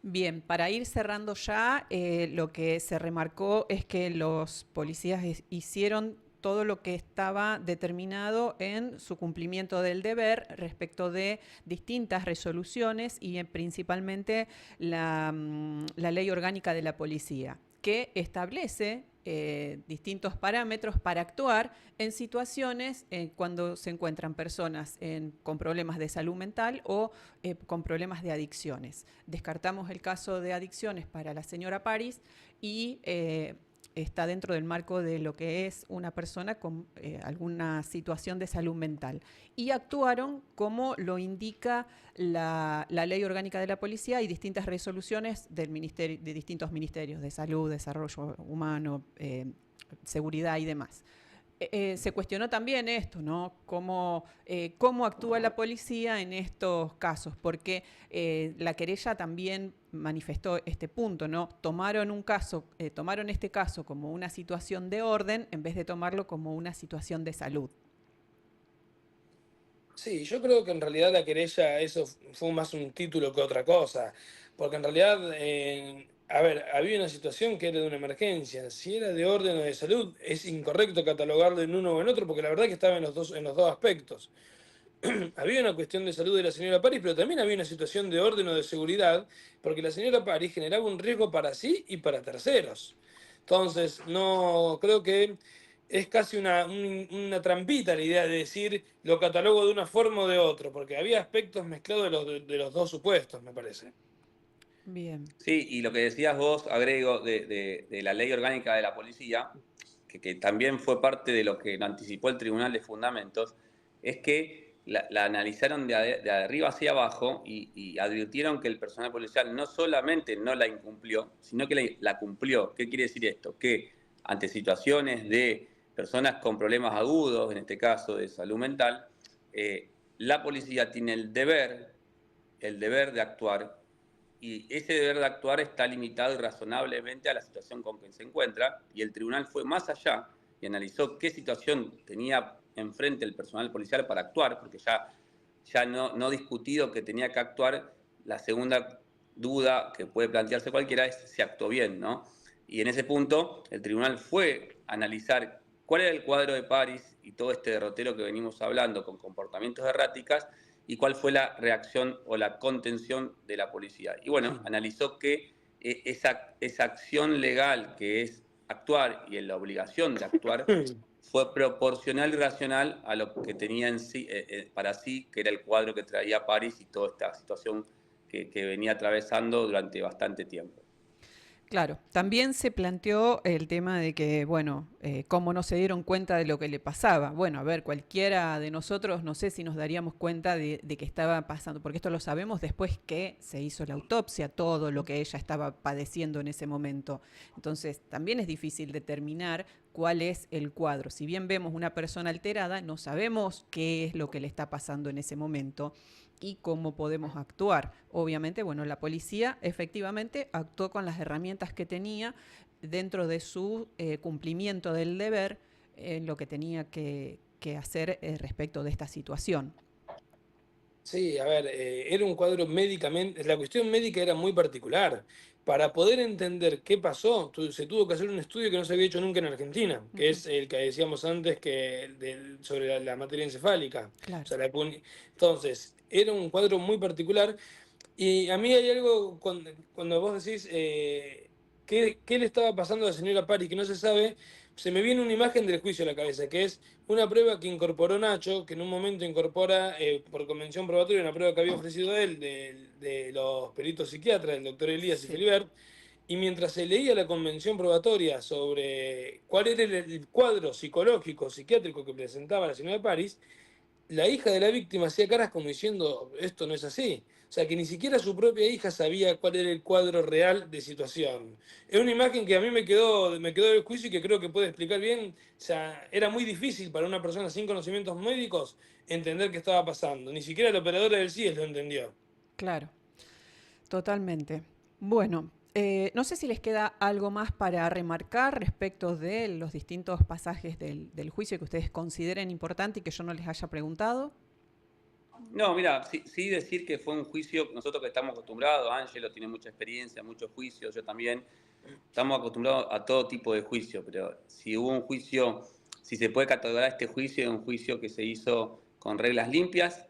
Bien, para ir cerrando ya, lo que se remarcó es que los policías hicieron todo lo que estaba determinado en su cumplimiento del deber respecto de distintas resoluciones y principalmente la ley orgánica de la policía, que establece distintos parámetros para actuar en situaciones cuando se encuentran personas con problemas de salud mental o con problemas de adicciones. Descartamos el caso de adicciones para la señora París y está dentro del marco de lo que es una persona con alguna situación de salud mental. Y actuaron como lo indica la ley orgánica de la policía y distintas resoluciones de distintos ministerios de salud, desarrollo humano, seguridad y demás. Se cuestionó también esto, ¿no? Cómo actúa la policía en estos casos, porque la querella también manifestó este punto, ¿no? Tomaron este caso como una situación de orden en vez de tomarlo como una situación de salud. Sí, yo creo que en realidad la querella, eso fue más un título que otra cosa, porque en realidad, a ver, había una situación que era de una emergencia. Si era de orden o de salud, es incorrecto catalogarlo en uno o en otro, porque la verdad que estaba en los dos aspectos. Había una cuestión de salud de la señora Paris, pero también había una situación de orden o de seguridad, porque la señora Paris generaba un riesgo para sí y para terceros. Entonces, no creo que es casi una trampita la idea de decir lo catalogo de una forma o de otra, porque había aspectos mezclados de los dos supuestos, me parece. Bien. Sí, y lo que decías vos, agrego, de la ley orgánica de la policía, que también fue parte de lo que anticipó el Tribunal de Fundamentos, es que la analizaron de arriba hacia abajo y advirtieron que el personal policial no solamente no la incumplió, sino que la cumplió. ¿Qué quiere decir esto? Que ante situaciones de personas con problemas agudos, en este caso de salud mental, la policía tiene el deber de actuar, y ese deber de actuar está limitado irrazonablemente a la situación con que se encuentra, y el tribunal fue más allá y analizó qué situación tenía enfrente el personal policial para actuar, porque ya no discutido que tenía que actuar. La segunda duda que puede plantearse cualquiera es si actuó bien, ¿no? Y en ese punto el tribunal fue a analizar cuál era el cuadro de París y todo este derrotero que venimos hablando con comportamientos erráticas, y cuál fue la reacción o la contención de la policía. Y bueno, analizó que esa acción legal, que es actuar y en la obligación de actuar, fue proporcional y racional a lo que tenía en sí, para sí, que era el cuadro que traía París y toda esta situación que venía atravesando durante bastante tiempo. Claro, también se planteó el tema de que, bueno, cómo no se dieron cuenta de lo que le pasaba. Bueno, a ver, cualquiera de nosotros, no sé si nos daríamos cuenta de que estaba pasando, porque esto lo sabemos después que se hizo la autopsia, todo lo que ella estaba padeciendo en ese momento. Entonces, también es difícil determinar cuál es el cuadro. Si bien vemos una persona alterada, no sabemos qué es lo que le está pasando en ese momento y cómo podemos actuar. Obviamente, bueno, la policía efectivamente actuó con las herramientas que tenía dentro de su cumplimiento del deber en lo que tenía que hacer respecto de esta situación. Sí, a ver, era un cuadro médicamente, la cuestión médica era muy particular. Para poder entender qué pasó, se tuvo que hacer un estudio que no se había hecho nunca en Argentina, que es el que decíamos antes sobre la materia encefálica. O Claro. sea, entonces, era un cuadro muy particular. Y a mí hay algo cuando vos decís qué le estaba pasando a la señora Pari que no se sabe, se me viene una imagen del juicio a la cabeza, que es una prueba que incorporó Nacho, que en un momento incorpora por convención probatoria una prueba que había ofrecido él de los peritos psiquiatras, el doctor Elías y Sí. Felibert, y mientras se leía la convención probatoria sobre cuál era el cuadro psicológico, psiquiátrico que presentaba la señora Paris, la hija de la víctima hacía caras como diciendo, esto no es así. O sea, que ni siquiera su propia hija sabía cuál era el cuadro real de situación. Es una imagen que a mí me quedó del juicio y que creo que puede explicar bien. O sea, era muy difícil para una persona sin conocimientos médicos entender qué estaba pasando. Ni siquiera la operadora del CIES lo entendió. Claro, totalmente. Bueno, no sé si les queda algo más para remarcar respecto de los distintos pasajes del juicio que ustedes consideren importante y que yo no les haya preguntado. No, mira, sí decir que fue un juicio, nosotros que estamos acostumbrados, Ángelo tiene mucha experiencia, muchos juicios, yo también, estamos acostumbrados a todo tipo de juicio, pero si hubo un juicio, si se puede catalogar este juicio, es un juicio que se hizo con reglas limpias,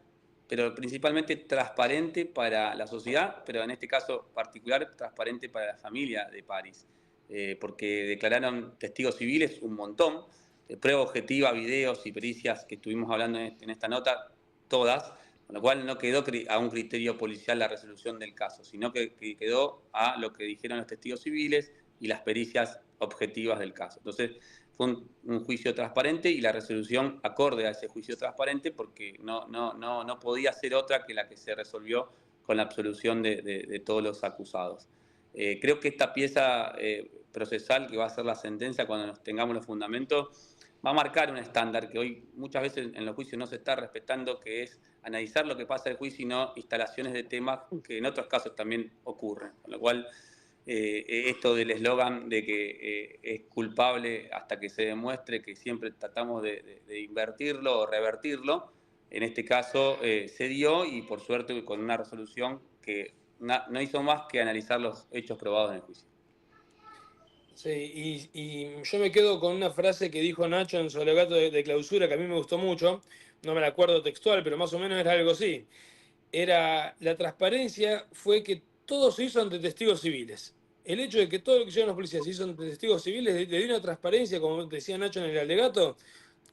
pero principalmente transparente para la sociedad, pero en este caso particular transparente para la familia de París, porque declararon testigos civiles un montón, prueba objetiva, videos y pericias que estuvimos hablando en esta nota, todas, con lo cual no quedó a un criterio policial la resolución del caso, sino que quedó a lo que dijeron los testigos civiles y las pericias objetivas del caso. Entonces, fue un juicio transparente y la resolución acorde a ese juicio transparente, porque no podía ser otra que la que se resolvió con la absolución de todos los acusados. Creo que esta pieza procesal que va a ser la sentencia cuando tengamos los fundamentos va a marcar un estándar que hoy muchas veces en los juicios no se está respetando, que es analizar lo que pasa en el juicio y no instalaciones de temas que en otros casos también ocurren. Con lo cual, esto del eslogan de que es culpable hasta que se demuestre, que siempre tratamos de invertirlo o revertirlo, en este caso se dio y por suerte con una resolución que no hizo más que analizar los hechos probados en el juicio. Sí, y yo me quedo con una frase que dijo Nacho en su alegato de clausura que a mí me gustó mucho, no me la acuerdo textual, pero más o menos era algo así. Era, la transparencia fue que todo se hizo ante testigos civiles. El hecho de que todo lo que hicieron los policías se hizo ante testigos civiles le dio una transparencia, como decía Nacho en el alegato,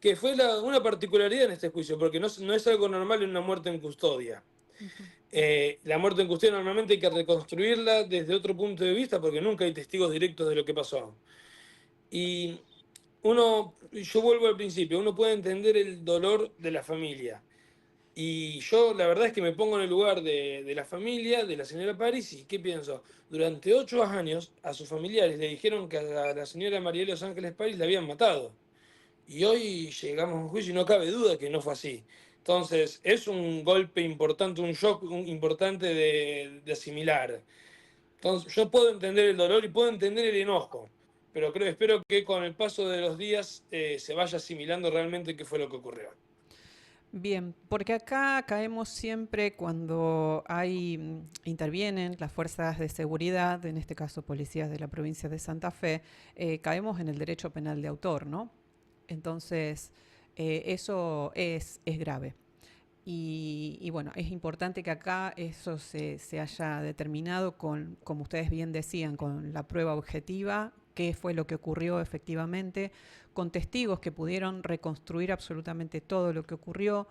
que fue una particularidad en este juicio, porque no es algo normal en una muerte en custodia. Ujú. La muerte en custodia normalmente hay que reconstruirla desde otro punto de vista porque nunca hay testigos directos de lo que pasó. Y yo vuelvo al principio, uno puede entender el dolor de la familia. Y yo la verdad es que me pongo en el lugar de la familia, de la señora París, y ¿qué pienso? Durante 8 años a sus familiares le dijeron que a la señora María de los Ángeles París la habían matado. Y hoy llegamos a un juicio y no cabe duda que no fue así. Entonces, es un golpe importante, un shock importante de asimilar. Entonces, yo puedo entender el dolor y puedo entender el enojo, pero espero que con el paso de los días se vaya asimilando realmente qué fue lo que ocurrió. Bien, porque acá caemos siempre cuando intervienen las fuerzas de seguridad, en este caso policías de la provincia de Santa Fe, caemos en el derecho penal de autor, ¿no? Entonces, eso es grave. Y bueno, es importante que acá eso se haya determinado con, como ustedes bien decían, con la prueba objetiva, qué fue lo que ocurrió efectivamente, con testigos que pudieron reconstruir absolutamente todo lo que ocurrió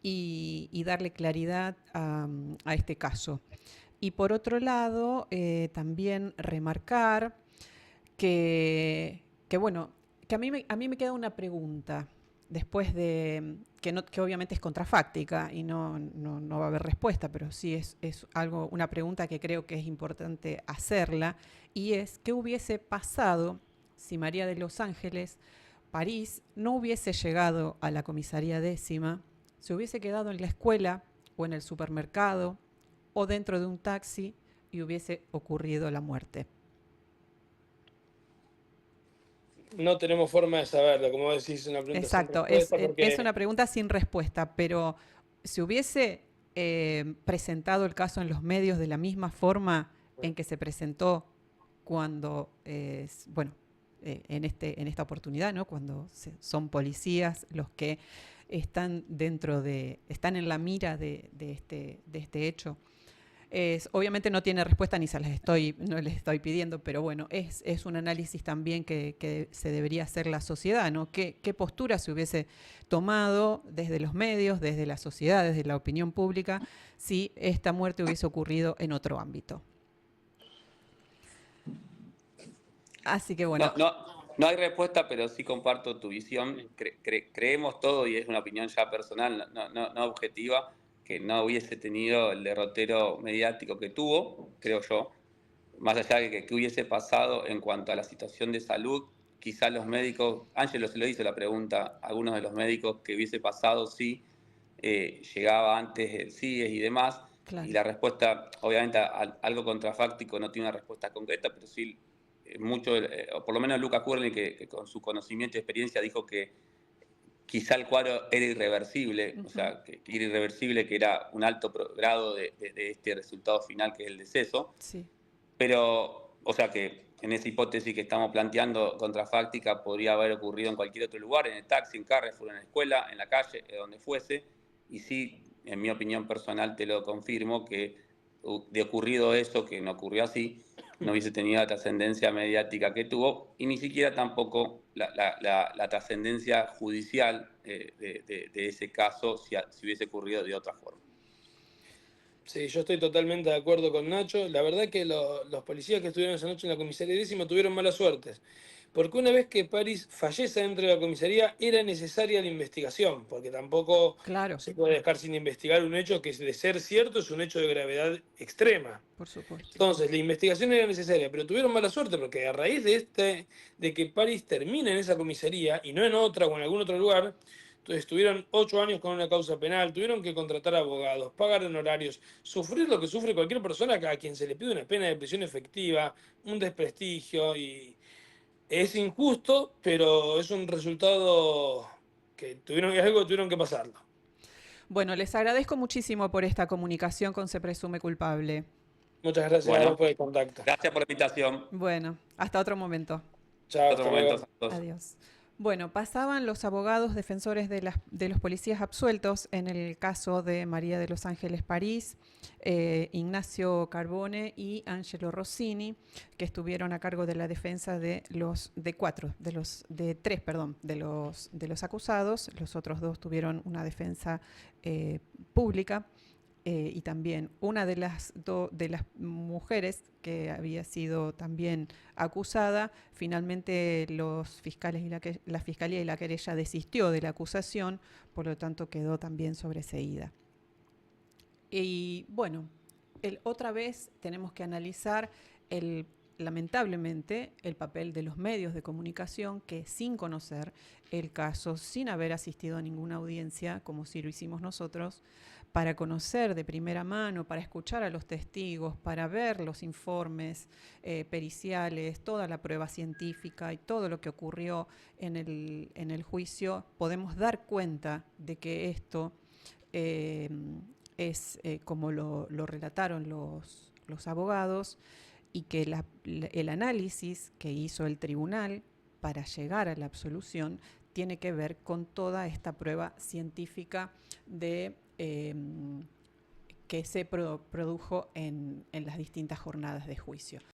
y darle claridad a este caso. Y por otro lado, también remarcar que bueno, que a mí me queda una pregunta después de que obviamente es contrafáctica y no va a haber respuesta, pero sí es algo, una pregunta que creo que es importante hacerla, y es ¿qué hubiese pasado si María de los Ángeles París no hubiese llegado a la comisaría 10ª, se hubiese quedado en la escuela o en el supermercado o dentro de un taxi y hubiese ocurrido la muerte? No tenemos forma de saberlo, como decís, es una pregunta sin Exacto, respuesta es porque una pregunta sin respuesta, pero si hubiese presentado el caso en los medios de la misma forma en que se presentó cuando, bueno, en esta oportunidad, ¿no? Cuando son policías los que están están en la mira de este hecho. Obviamente no tiene respuesta ni no les estoy pidiendo, pero bueno, es un análisis también que se debería hacer la sociedad, ¿no? ¿Qué postura se hubiese tomado desde los medios, desde la sociedad, desde la opinión pública, si esta muerte hubiese ocurrido en otro ámbito? Así que bueno. No hay respuesta, pero sí comparto tu visión. Creemos todo, y es una opinión ya personal, no objetiva, que no hubiese tenido el derrotero mediático que tuvo, creo yo, más allá de que hubiese pasado en cuanto a la situación de salud. Quizás los médicos, Ángelo se lo hizo la pregunta a algunos de los médicos, que hubiese pasado si llegaba antes el CIES y demás, Claro. y la respuesta, obviamente algo contrafáctico, no tiene una respuesta concreta, pero sí mucho, o por lo menos Luca Curling, que con su conocimiento y experiencia dijo que quizá el cuadro era irreversible, o sea, que era irreversible, que era un alto grado de este resultado final, que es el deceso. Sí. Pero, o sea, que en esa hipótesis que estamos planteando contrafáctica podría haber ocurrido en cualquier otro lugar, en el taxi, en Carrefour, en la escuela, en la calle, donde fuese. Y sí, en mi opinión personal te lo confirmo, que de ocurrido eso, que no ocurrió así, no hubiese tenido la trascendencia mediática que tuvo, y ni siquiera tampoco la trascendencia judicial de ese caso si hubiese ocurrido de otra forma. sí, yo estoy totalmente de acuerdo con Nacho. La verdad que los policías que estuvieron esa noche en la comisaría 10ª tuvieron mala suerte. Porque una vez que París fallece dentro de la comisaría, era necesaria la investigación, porque tampoco Claro, se puede dejar sin investigar un hecho que, de ser cierto, es un hecho de gravedad extrema. por supuesto. Entonces, la investigación era necesaria, pero tuvieron mala suerte porque a raíz de que París termina en esa comisaría y no en otra o en algún otro lugar, estuvieron 8 años con una causa penal, tuvieron que contratar abogados, pagar honorarios, sufrir lo que sufre cualquier persona a quien se le pide una pena de prisión efectiva, un desprestigio, y es injusto, pero es un resultado que tuvieron que pasarlo. Bueno, les agradezco muchísimo por esta comunicación con Se Presume Culpable. Muchas gracias a vos Bueno, por el contacto. gracias por la invitación. Bueno, hasta otro momento. Chao, Otro hasta momento, luego. saludos. Adiós. Bueno, pasaban los abogados defensores de los policías absueltos en el caso de María de los Ángeles París, Ignacio Carbone y Angelo Rossini, que estuvieron a cargo de la defensa de tres acusados. Los otros dos tuvieron una defensa pública. Y también una de las mujeres que había sido también acusada, finalmente los fiscales y la fiscalía y la querella desistió de la acusación, por lo tanto quedó también sobreseída. Y bueno, otra vez tenemos que analizar lamentablemente el papel de los medios de comunicación que, sin conocer el caso, sin haber asistido a ninguna audiencia, como si lo hicimos nosotros, para conocer de primera mano, para escuchar a los testigos, para ver los informes periciales, toda la prueba científica y todo lo que ocurrió en el juicio, podemos dar cuenta de que esto es como lo relataron los abogados, y que el análisis que hizo el tribunal para llegar a la absolución tiene que ver con toda esta prueba científica que se produjo en las distintas jornadas de juicio.